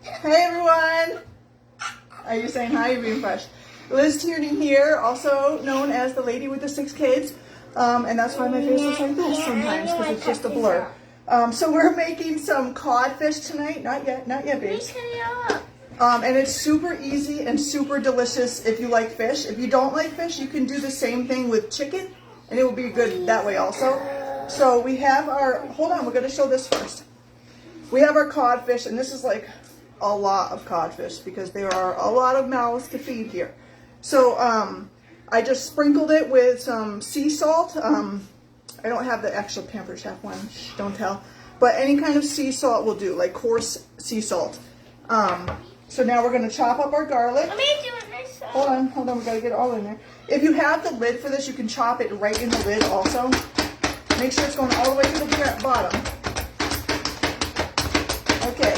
Hey everyone! Are you saying hi? You're being fresh. Liz Tierney here, also known as the lady with the 6 kids. And that's why my face looks like this sometimes, because it's just a blur. So we're making some codfish tonight. Not yet, babes. And it's super easy and super delicious if you like fish. If you don't like fish, you can do the same thing with chicken, and it will be good that way also. So we have our, hold on, we're going to show this first. We have our codfish, and this is like a lot of codfish because there are a lot of mouths to feed here. So I just sprinkled it with some sea salt. I don't have the actual Pampered Chef one, shh, don't tell. But any kind of sea salt will do, like coarse sea salt. So now we're going to chop up our garlic. Let me do it myself. Hold on, we got to get it all in there. If you have the lid for this, you can chop it right in the lid also. Make sure it's going all the way to the bottom. Okay.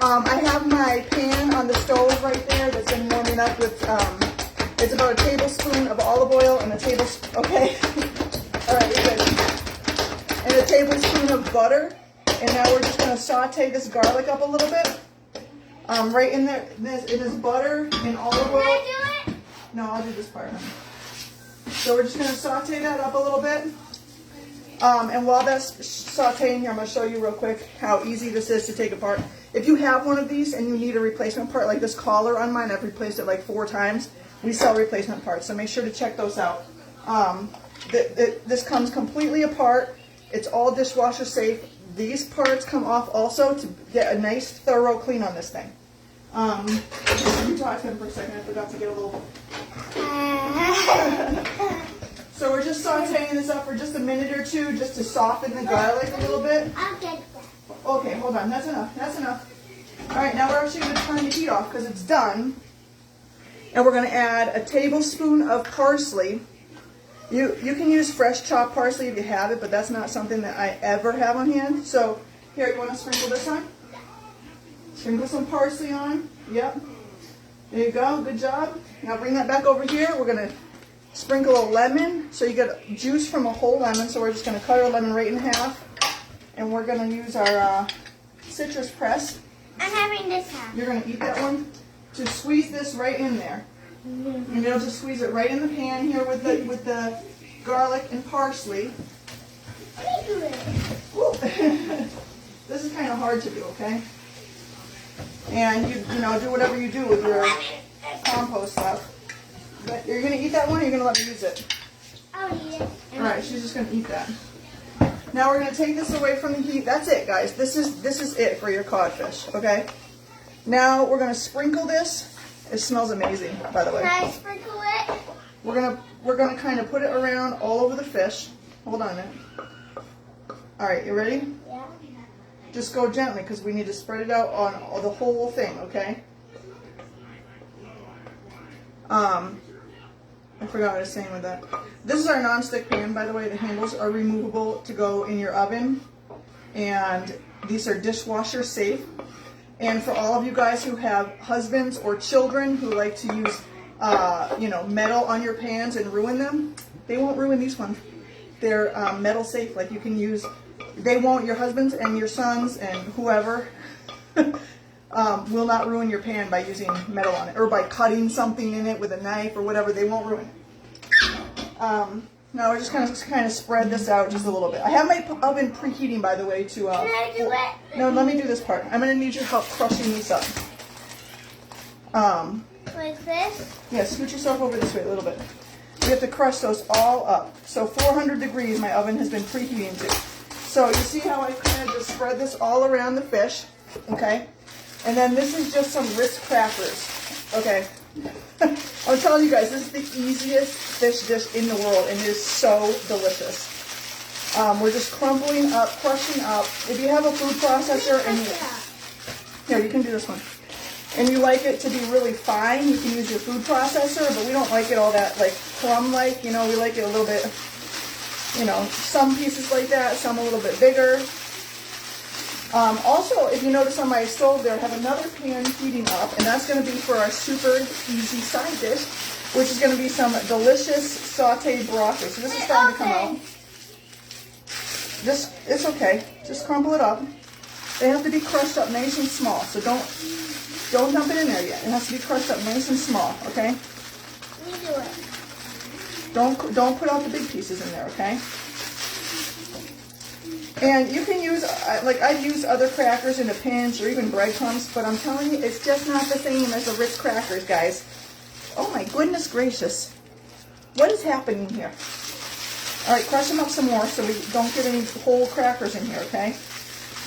I have my pan on the stove right there that's been warming up with, it's about a tablespoon of olive oil and a tablespoon, okay. All right, we're good. And a tablespoon of butter. And now we're just going to saute this garlic up a little bit. Right in there, it is butter and olive oil. Can I do it? No, I'll do this part. So we're just going to saute that up a little bit. And while that's sauteing here, I'm going to show you real quick how easy this is to take apart. If you have one of these and you need a replacement part, like this collar on mine, I've replaced it like 4 times. We sell replacement parts, so make sure to check those out. This comes completely apart. It's all dishwasher safe. These parts come off also to get a nice thorough clean on this thing. You talk to him for a second. I forgot to get a little... So we're just sauteing this up for just a minute or two just to soften the garlic a little bit. I'll get that. Okay, hold on. That's enough. That's enough. All right, now we're actually going to turn the heat off because it's done. And we're going to add a tablespoon of parsley. You can use fresh chopped parsley if you have it, but that's not something that I ever have on hand. So here, you want to sprinkle this on? Sprinkle some parsley on. Yep. There you go. Good job. Now bring that back over here. We're going to sprinkle a lemon. So you get juice from a whole lemon. So we're just going to cut our lemon right in half. And we're going to use our citrus press. I'm having this half. You're going to eat that one. To squeeze this right in there. And it'll just squeeze it right in the pan here with the garlic and parsley. Let me do it. Woo. This is kind of hard to do, okay? And you know, do whatever you do with your compost stuff. But you're gonna eat that one, or you're gonna let me use it? I'll eat it. All right, she's just gonna eat that. Now we're gonna take this away from the heat. That's it, guys. This is it for your codfish, okay? Now we're gonna sprinkle this. It smells amazing, by the way. Can I sprinkle it? We're gonna kind of put it around all over the fish. Hold on a minute. All right, you ready? Yeah. Just go gently because we need to spread it out on the whole thing, okay? I forgot what I was saying with that. This is our non-stick pan, by the way. The handles are removable to go in your oven, and these are dishwasher safe. And for all of you guys who have husbands or children who like to use, metal on your pans and ruin them, they won't ruin these ones. They're metal safe. Like you can use, they won't, your husbands and your sons and whoever will not ruin your pan by using metal on it or by cutting something in it with a knife or whatever. They won't ruin it. Now we're just kind of spread this out just a little bit. I have my oven preheating, by the way, to... Can I do it? No, let me do this part. I'm going to need your help crushing these up. Like this? Yeah, scoot yourself over this way a little bit. We have to crush those all up. So 400 degrees my oven has been preheating to. So you see how I kind of just spread this all around the fish, okay? And then this is just some Ritz crackers, okay? I'm telling you guys, this is the easiest fish dish in the world, and it is so delicious. We're just crumbling up, crushing up. If you have a food processor and here, you can do this one. And you like it to be really fine, you can use your food processor, but we don't like it all that like crumb-like, we like it a little bit, some pieces like that, some a little bit bigger. Also, if you notice on my stove there, I have another pan heating up, and that's going to be for our super easy side dish, which is going to be some delicious sauteed broccoli. So this is starting to come out. It's okay. Just crumble it up. They have to be crushed up nice and small. So don't dump it in there yet. It has to be crushed up nice and small, okay? You do it. Don't put out the big pieces in there, okay? And you can use, like I've used other crackers in a pinch or even breadcrumbs, but I'm telling you, it's just not the same as the Ritz crackers, guys. Oh my goodness gracious. What is happening here? All right, crush them up some more so we don't get any whole crackers in here, okay?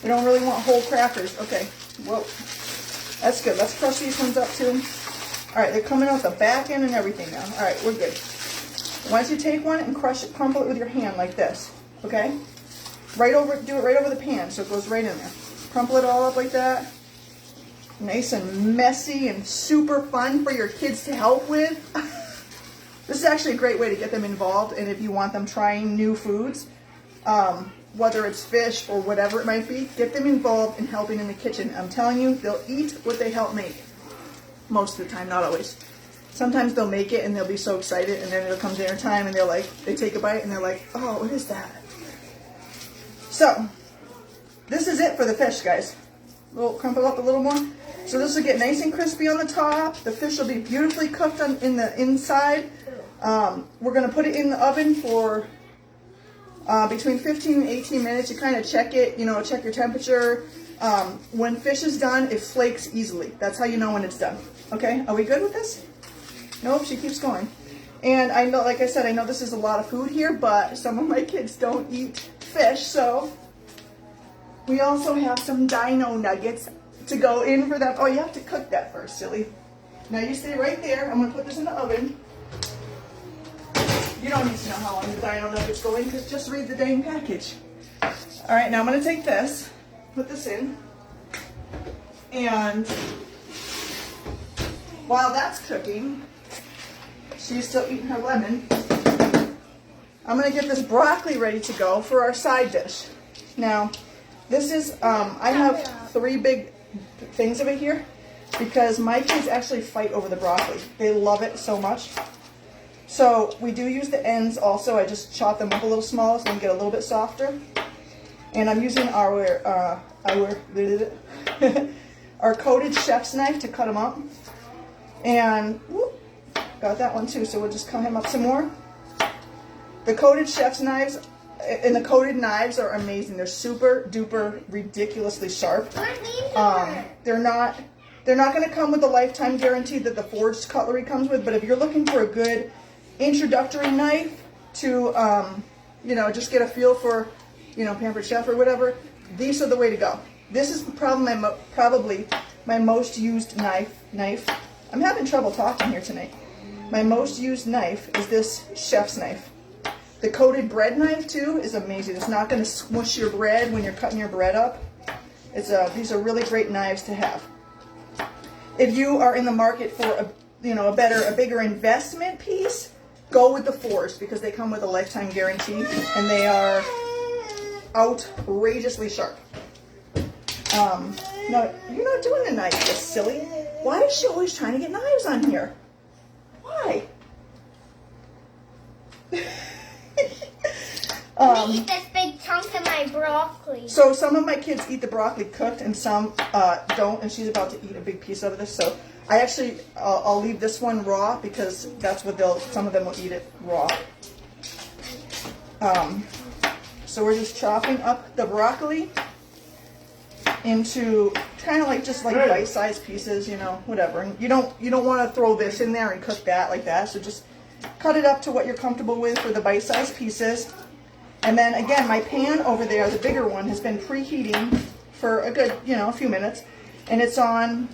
We don't really want whole crackers. Okay, well, that's good. Let's crush these ones up too. All right, they're coming out the back end and everything now. All right, we're good. Once you take one and crush it, crumple it with your hand like this, okay? Do it right over the pan so it goes right in there. Crumple it all up like that. Nice and messy and super fun for your kids to help with. This is actually a great way to get them involved, and if you want them trying new foods, whether it's fish or whatever it might be, get them involved in helping in the kitchen. I'm telling you, they'll eat what they help make. Most of the time, not always. Sometimes they'll make it and they'll be so excited, and then it'll come dinner time and they take a bite and they're like, oh, what is that? So, this is it for the fish, guys. We'll crumple up a little more. So this will get nice and crispy on the top. The fish will be beautifully cooked in the inside. We're going to put it in the oven for between 15 and 18 minutes. You kind of check it, check your temperature. When fish is done, it flakes easily. That's how you know when it's done. Okay, are we good with this? Nope, she keeps going. And I know, like I said, I know this is a lot of food here, but some of my kids don't eat fish, so we also have some dino nuggets to go in for them. Oh, you have to cook that first, silly. Now you stay right there. I'm going to put this in the oven. You don't need to know how long the dino nuggets go in, because just read the dang package. All right, now I'm going to take this, put this in, and while that's cooking, she's still eating her lemon, I'm going to get this broccoli ready to go for our side dish. Now, this is, I have 3 big things of it here because my kids actually fight over the broccoli. They love it so much. So we do use the ends also. I just chop them up a little smaller so they can get a little bit softer. And I'm using our coated chef's knife to cut them up. And whoop, got that one too, so we'll just cut him up some more. The coated chef's knives and the coated knives are amazing. They're super duper ridiculously sharp. They're not going to come with the lifetime guarantee that the forged cutlery comes with, but if you're looking for a good introductory knife to just get a feel for Pampered Chef or whatever, these are the way to go. This is probably my most used knife. I'm having trouble talking here tonight. My most used knife is this chef's knife. The coated bread knife too is amazing. It's not going to smush your bread when you're cutting your bread up. These are really great knives to have. If you are in the market for a bigger investment piece, go with the forged because they come with a lifetime guarantee and they are outrageously sharp. No, you're not doing the knife, you silly. Why is she always trying to get knives on here? Why? Eat this big chunk of my broccoli. So some of my kids eat the broccoli cooked and some don't, and she's about to eat a big piece of this. So I'll leave this one raw because that's what some of them will eat it raw. So we're just chopping up the broccoli into kind of like bite-sized pieces, whatever. And you don't want to throw this in there and cook that like that. So just cut it up to what you're comfortable with for the bite-sized pieces. And then again, my pan over there, the bigger one, has been preheating for a good, a few minutes, and it's on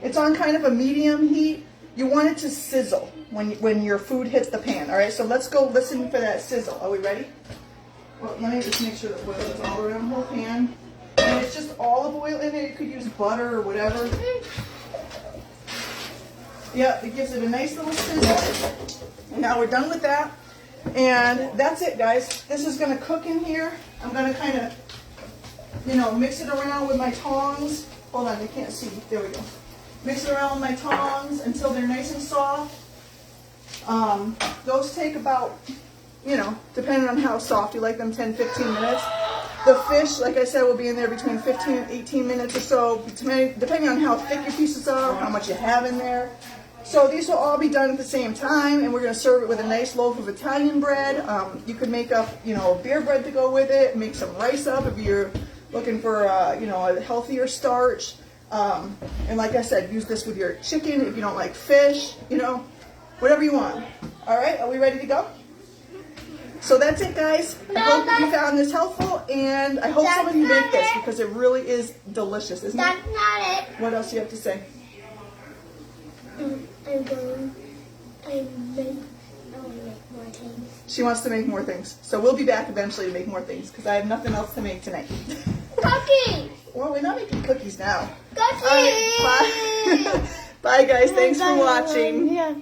kind of a medium heat. You want it to sizzle when your food hits the pan. All right, so let's go listen for that sizzle. Are we ready? Well, let me just make sure the oil is all around the whole pan. And it's just olive oil in it. You could use butter or whatever. Yeah, it gives it a nice little sizzle. And now we're done with that. And that's it, guys. This is going to cook in here. I'm going to kind of, mix it around with my tongs. Hold on, you can't see. There we go. Mix it around with my tongs until they're nice and soft. Those take about, depending on how soft you like them, 10, 15 minutes. The fish, like I said, will be in there between 15 and 18 minutes or so, depending on how thick your pieces are, how much you have in there. So these will all be done at the same time, and we're going to serve it with a nice loaf of Italian bread. You could make up, beer bread to go with it, make some rice up if you're looking for, a healthier starch. And like I said, use this with your chicken if you don't like fish, whatever you want. All right, are we ready to go? So that's it, guys. I hope you found this helpful, and I hope some of you make this because it really is delicious, isn't it? That's not it. What else do you have to say? I want to make more things. She wants to make more things. So we'll be back eventually to make more things because I have nothing else to make tonight. Cookies! Well, we're not making cookies now. Cookies! All right, bye. Bye, guys. Thanks for watching. Yeah.